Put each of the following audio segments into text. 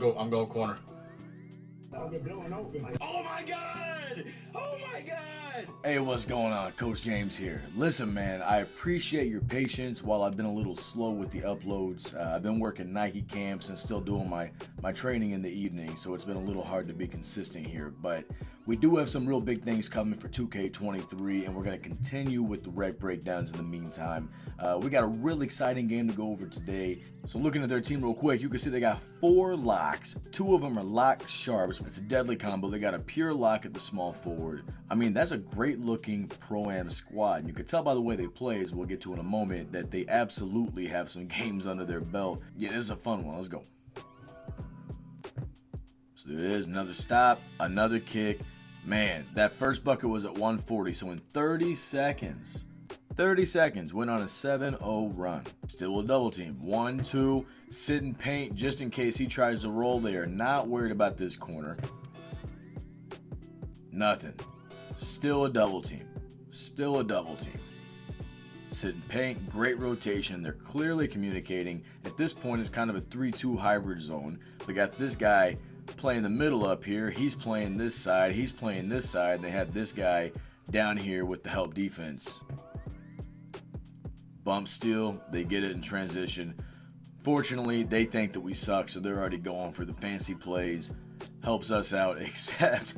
I'm going corner. Oh my God! Oh my God! Hey, what's going on? Coach James here. Listen, man, I appreciate your patience while I've been a little slow with the uploads. I've been working Nike camps and still doing my training in the evening, so it's been a little hard to be consistent here. But we do have some real big things coming for 2K23, and we're going to continue with the rec breakdowns in the meantime. We got a real exciting game to go over today. So looking at their team real quick, you can see they got 4 locks. 2 of them are lock sharps. It's a deadly combo. They got a pure lock at the small forward. I mean, that's a great looking Pro-Am squad. And you can tell by the way they play, as we'll get to in a moment, that they absolutely have some games under their belt. Yeah, this is a fun one. Let's go. So there it is. Another stop. Another kick. Man, that first bucket was at 140. So in 30 seconds, went on a 7-0 run. Still a double team. 1-2. Sit and paint just in case he tries to roll. They are not worried about this corner. Nothing. Still a double team. Still a double team. Sit and paint. Great rotation. They're clearly communicating. At this point, it's kind of a 3-2 hybrid zone. They got this guy playing the middle up here. He's playing this side. He's playing this side. And they have this guy down here with the help defense. Bump steal. They get it in transition. Fortunately, they think that we suck, so they're already going for the fancy plays. Helps us out, except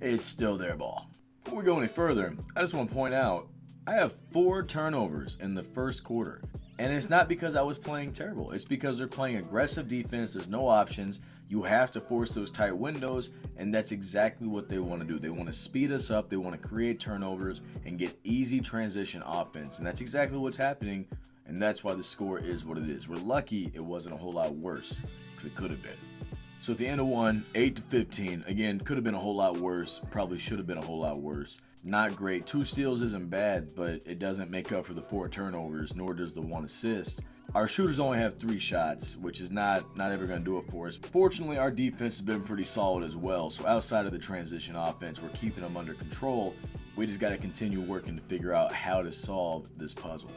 it's still their ball. Before we go any further, I just want to point out, I have 4 turnovers in the first quarter. And it's not because I was playing terrible. It's because they're playing aggressive defense. There's no options. You have to force those tight windows, and that's exactly what they want to do. They want to speed us up. They want to create turnovers and get easy transition offense. And that's exactly what's happening, and that's why the score is what it is. We're lucky it wasn't a whole lot worse, because it could have been. So at the end of one, 8-15. Again, could have been a whole lot worse. Probably should have been a whole lot worse. Not great. 2 steals isn't bad, but it doesn't make up for the 4 turnovers, nor does the 1 assist. Our shooters only have 3 shots, which is not ever going to do it for us. Fortunately, our defense has been pretty solid as well. So outside of the transition offense, we're keeping them under control. We just got to continue working to figure out how to solve this puzzle.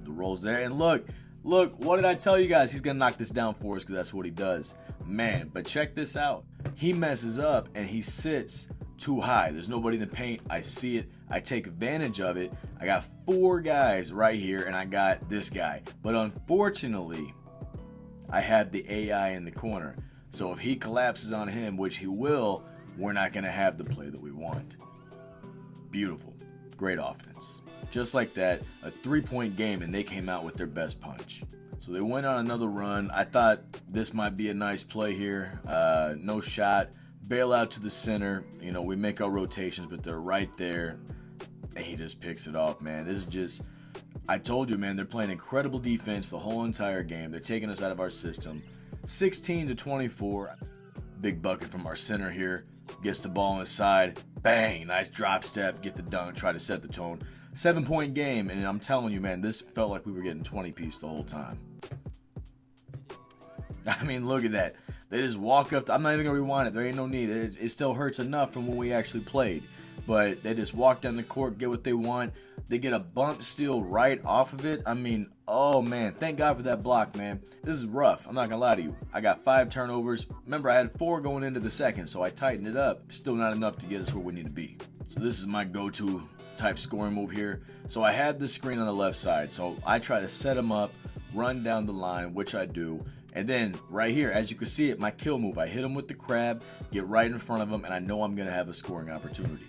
The roll's there, and look, what did I tell you guys? He's going to knock this down for us because that's what he does. Man, but check this out. He messes up and he sits too high. There's nobody in the paint. I see it. I take advantage of it. I got 4 guys right here, and I got this guy. But unfortunately, I had the AI in the corner. So if he collapses on him, which he will, we're not going to have the play that we want. Beautiful. Great offense. Just like that, a 3-point game, and they came out with their best punch. So they went on another run. I thought this might be a nice play here. No shot. Bail out to the center. You know, we make our rotations, but they're right there. And he just picks it off, man. This is just, I told you, man, they're playing incredible defense the whole entire game. They're taking us out of our system. 16-24. Big bucket from our center here. Gets the ball on his side. Bang. Nice drop step. Get the dunk. Try to set the tone. 7-point game. And I'm telling you, man, this felt like we were getting 20-piece the whole time. I mean, look at that. They just walk up. I'm not even going to rewind it. There ain't no need. It still hurts enough from when we actually played. But they just walk down the court, get what they want. They get a bump steal right off of it. I mean, oh, man. Thank God for that block, man. This is rough. I'm not going to lie to you. I got 5 turnovers. Remember, I had 4 going into the second, so I tightened it up. Still not enough to get us where we need to be. So this is my go-to type scoring move here. So I had the screen on the left side. So I try to set him up, run down the line, which I do. And then right here, as you can see it, my kill move. I hit him with the crab, get right in front of him, and I know I'm going to have a scoring opportunity.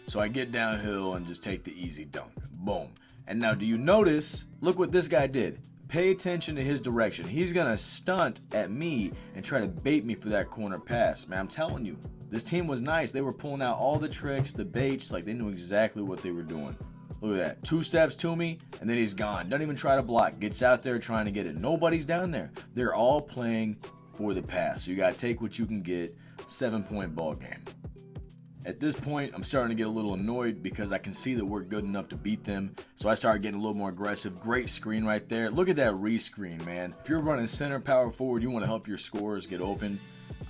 So I get downhill and just take the easy dunk. Boom. And now do you notice, look what this guy did. Pay attention to his direction. He's going to stunt at me and try to bait me for that corner pass. Man, I'm telling you, this team was nice. They were pulling out all the tricks, the baits, like they knew exactly what they were doing. Look at that. 2 steps to me, and then he's gone. Doesn't even try to block. Gets out there trying to get it. Nobody's down there. They're all playing for the pass. So you got to take what you can get. 7-point ball game. At this point, I'm starting to get a little annoyed because I can see that we're good enough to beat them. So I start getting a little more aggressive. Great screen right there. Look at that re-screen, man. If you're running center, power forward, you want to help your scorers get open.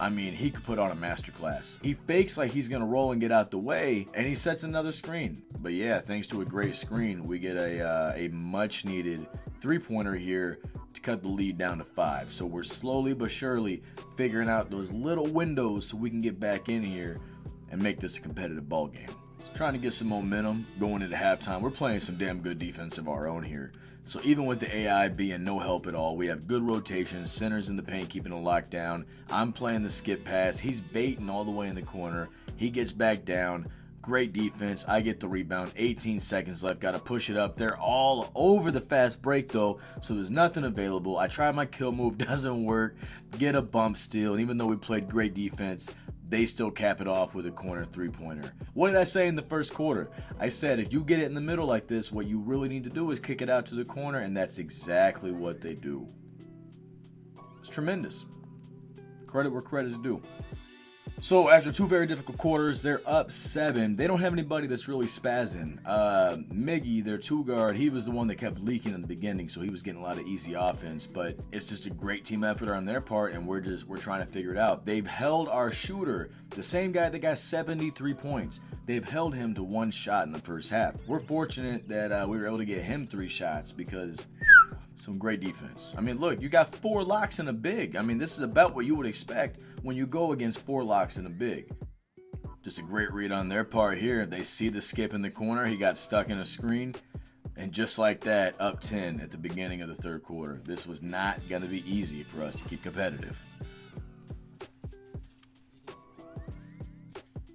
I mean, he could put on a masterclass. He fakes like he's going to roll and get out the way, and he sets another screen. But yeah, thanks to a great screen, we get a much needed three-pointer here to cut the lead down to 5. So we're slowly but surely figuring out those little windows so we can get back in here and make this a competitive ball game. Trying to get some momentum going into halftime. We're playing some damn good defense of our own here. So even with the AI being no help at all, we have good rotation, centers in the paint keeping a lockdown. I'm playing the skip pass. He's baiting all the way in the corner. He gets back down. Great defense. I get the rebound. 18 seconds left. Got to push it up. They're all over the fast break though, so there's nothing available. I try my kill move. Doesn't work. Get a bump steal. And even though we played great defense, they still cap it off with a corner three-pointer. What did I say in the first quarter? I said if you get it in the middle like this, what you really need to do is kick it out to the corner, and that's exactly what they do. It's tremendous. Credit where credit's due. So after 2 very difficult quarters, they're up 7. They don't have anybody that's really spazzing. Miggy, their 2-guard, he was the one that kept leaking in the beginning, so he was getting a lot of easy offense. But it's just a great team effort on their part, and we're trying to figure it out. They've held our shooter, the same guy that got 73 points. They've held him to 1 shot in the first half. We're fortunate that we were able to get him 3 shots because some great defense. I mean, look, you got 4 locks and a big. I mean, this is about what you would expect when you go against 4 locks and a big. Just a great read on their part here. They see the skip in the corner. He got stuck in a screen. And just like that, up 10 at the beginning of the third quarter. This was not going to be easy for us to keep competitive.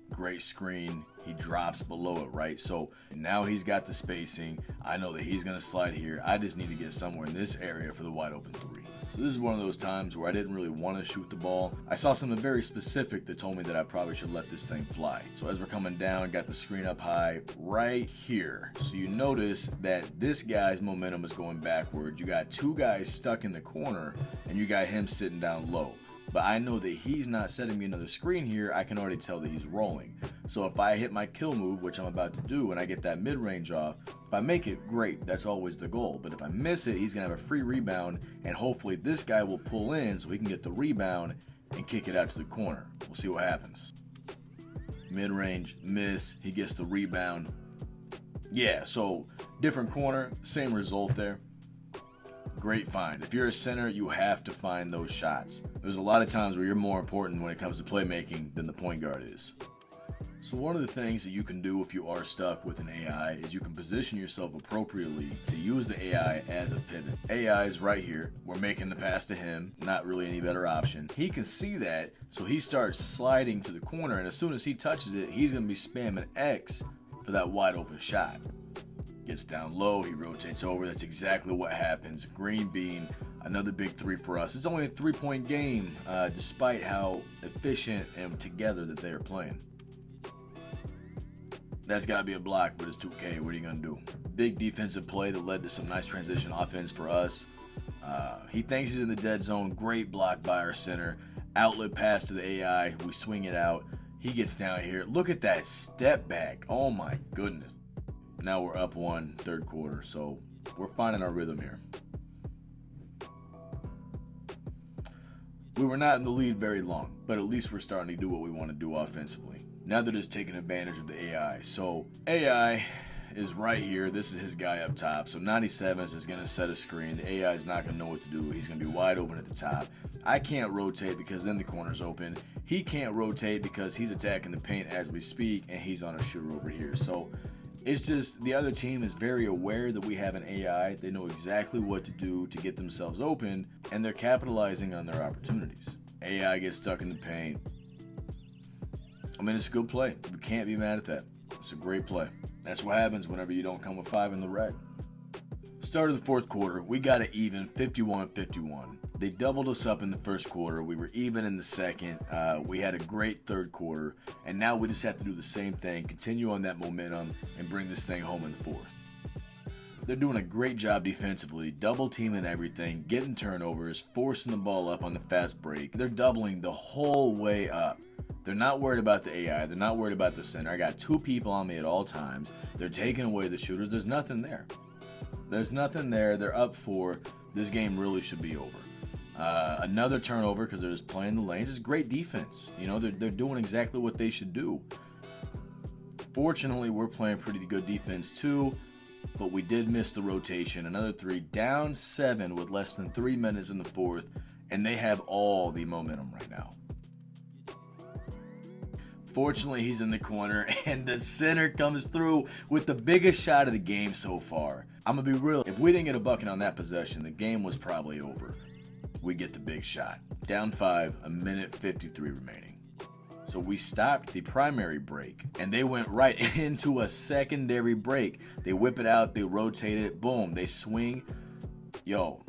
Great screen. He drops below it, right? So now he's got the spacing. I know that he's going to slide here. I just need to get somewhere in this area for the wide open 3. So this is one of those times where I didn't really want to shoot the ball. I saw something very specific that told me that I probably should let this thing fly. So as we're coming down, got the screen up high right here. So you notice that this guy's momentum is going backwards. You got 2 guys stuck in the corner, and you got him sitting down low. But I know that he's not setting me another screen here. I can already tell that he's rolling. So if I hit my kill move, which I'm about to do, and I get that mid-range off, if I make it, great. That's always the goal. But if I miss it, he's going to have a free rebound, and hopefully this guy will pull in so he can get the rebound and kick it out to the corner. We'll see what happens. Mid-range, miss. He gets the rebound. Yeah, so different corner, same result there. Great find. If you're a center, you have to find those shots. There's a lot of times where you're more important when it comes to playmaking than the point guard is. So one of the things that you can do if you are stuck with an AI is you can position yourself appropriately to use the AI as a pivot. AI is right here. We're making the pass to him. Not really any better option. He can see that, so he starts sliding to the corner, and as soon as he touches it, he's going to be spamming X for that wide open shot. Gets down low, he rotates over. That's exactly what happens. Green bean, another big 3 for us. It's only a 3-point game, despite how efficient and together that they are playing. That's got to be a block, but it's 2K. What are you going to do? Big defensive play that led to some nice transition offense for us. He thinks he's in the dead zone. Great block by our center. Outlet pass to the AI. We swing it out. He gets down here. Look at that step back. Oh my goodness. Now we're up 1, third quarter, so we're finding our rhythm here. We were not in the lead very long, but at least we're starting to do what we want to do offensively. Now they're just taking advantage of the AI. So AI is right here. This is his guy up top. So 97 is going to set a screen. The AI is not going to know what to do. He's going to be wide open at the top. I can't rotate because then the corner's open. He can't rotate because he's attacking the paint as we speak, and he's on a shooter over here. So it's just the other team is very aware that we have an AI. They know exactly what to do to get themselves open, and they're capitalizing on their opportunities. AI gets stuck in the paint. I mean, it's a good play. You can't be mad at that. It's a great play. That's what happens whenever you don't come with 5 in the rack. Start of the fourth quarter, we got it even, 51-51. They doubled us up in the first quarter. We were even in the second. We had a great third quarter, and now we just have to do the same thing, continue on that momentum, and bring this thing home in the fourth. They're doing a great job defensively, double teaming everything, getting turnovers, forcing the ball up on the fast break. They're doubling the whole way up. They're not worried about the AI. They're not worried about the center. I got 2 people on me at all times. They're taking away the shooters. There's nothing there. There's nothing there. They're up 4. This game really should be over. Another turnover because they're just playing the lanes. It's great defense. You know, they're doing exactly what they should do. Fortunately, we're playing pretty good defense too, but we did miss the rotation. Another 3, down 7 with less than 3 minutes in the fourth, and they have all the momentum right now. Fortunately, he's in the corner, and the center comes through with the biggest shot of the game so far. I'm going to be real. If we didn't get a bucket on that possession, the game was probably over. We get the big shot. Down 5, a minute 53 remaining. So we stopped the primary break, and they went right into a secondary break. They whip it out, they rotate it, boom, they swing. Yo,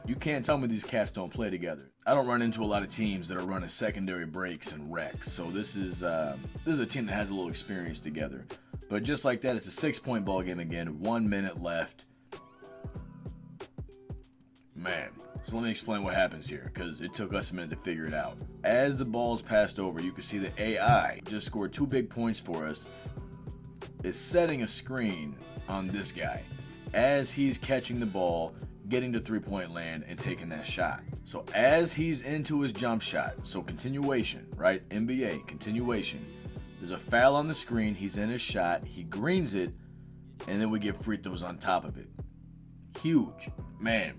you can't tell me these cats don't play together. I don't run into a lot of teams that are running secondary breaks and wreck. So this is a team that has a little experience together. But just like that, it's a 6-point ball game again. 1 minute left. Man, so let me explain what happens here, because it took us a minute to figure it out. As the ball's passed over, you can see the AI just scored 2 big points for us. It's setting a screen on this guy as he's catching the ball, getting to 3-point land, and taking that shot. So as he's into his jump shot, so continuation, right? NBA, continuation. There's a foul on the screen, he's in his shot, he greens it, and then we get free throws on top of it. Huge. Man,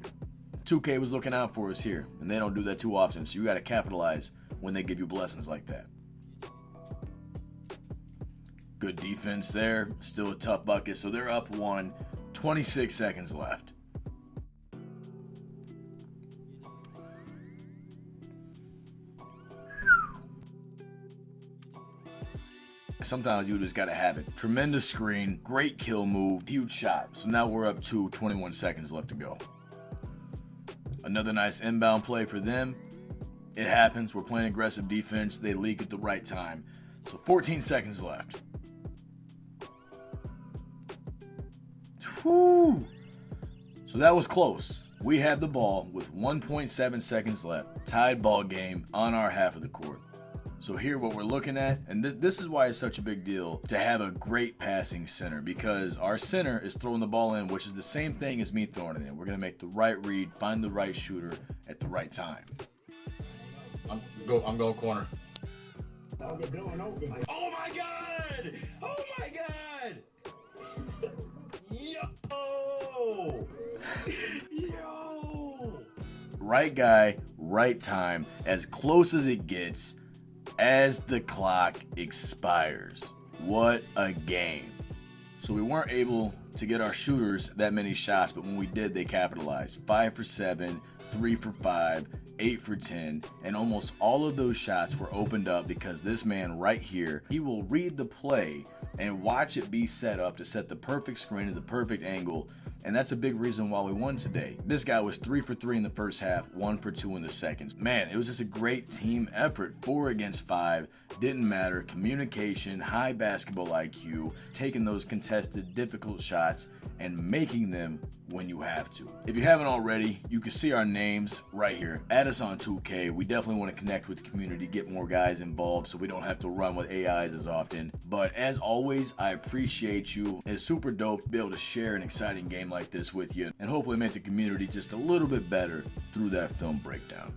2K was looking out for us here, and they don't do that too often, so you got to capitalize when they give you blessings like that. Good defense there, still a tough bucket, so they're up 1, 26 seconds left. Sometimes you just gotta have it. Tremendous screen, great kill move, huge shot. So now we're up to 21 seconds left to go. Another nice inbound play for them. It happens. We're playing aggressive defense. They leak at the right time. So 14 seconds left. Whew. So that was close. We have the ball with 1.7 seconds left. Tied ball game on our half of the court. So here what we're looking at, and this is why it's such a big deal to have a great passing center, because our center is throwing the ball in, which is the same thing as me throwing it in. We're going to make the right read, find the right shooter at the right time. I'm going corner. Oh my God! Oh my God! Yo! Yo! Right guy, right time, as close as it gets as the clock expires. What a game. So we weren't able to get our shooters that many shots, but when we did, they capitalized. 5 for 7, 3 for 5, 8 for 10, and almost all of those shots were opened up because this man right here, he will read the play and watch it be set up to set the perfect screen at the perfect angle, and that's a big reason why we won today. This guy was 3 for 3 in the first half, 1 for 2 in the second. Man, it was just a great team effort. 4 against 5, didn't matter. Communication, high basketball IQ, taking those contested, difficult shots, and making them when you have to. If you haven't already, you can see our names right here. Add us on 2K. We definitely want to connect with the community, get more guys involved so we don't have to run with AIs as often. But as always, I appreciate you. It's super dope to be able to share an exciting game like this with you and hopefully make the community just a little bit better through that film breakdown.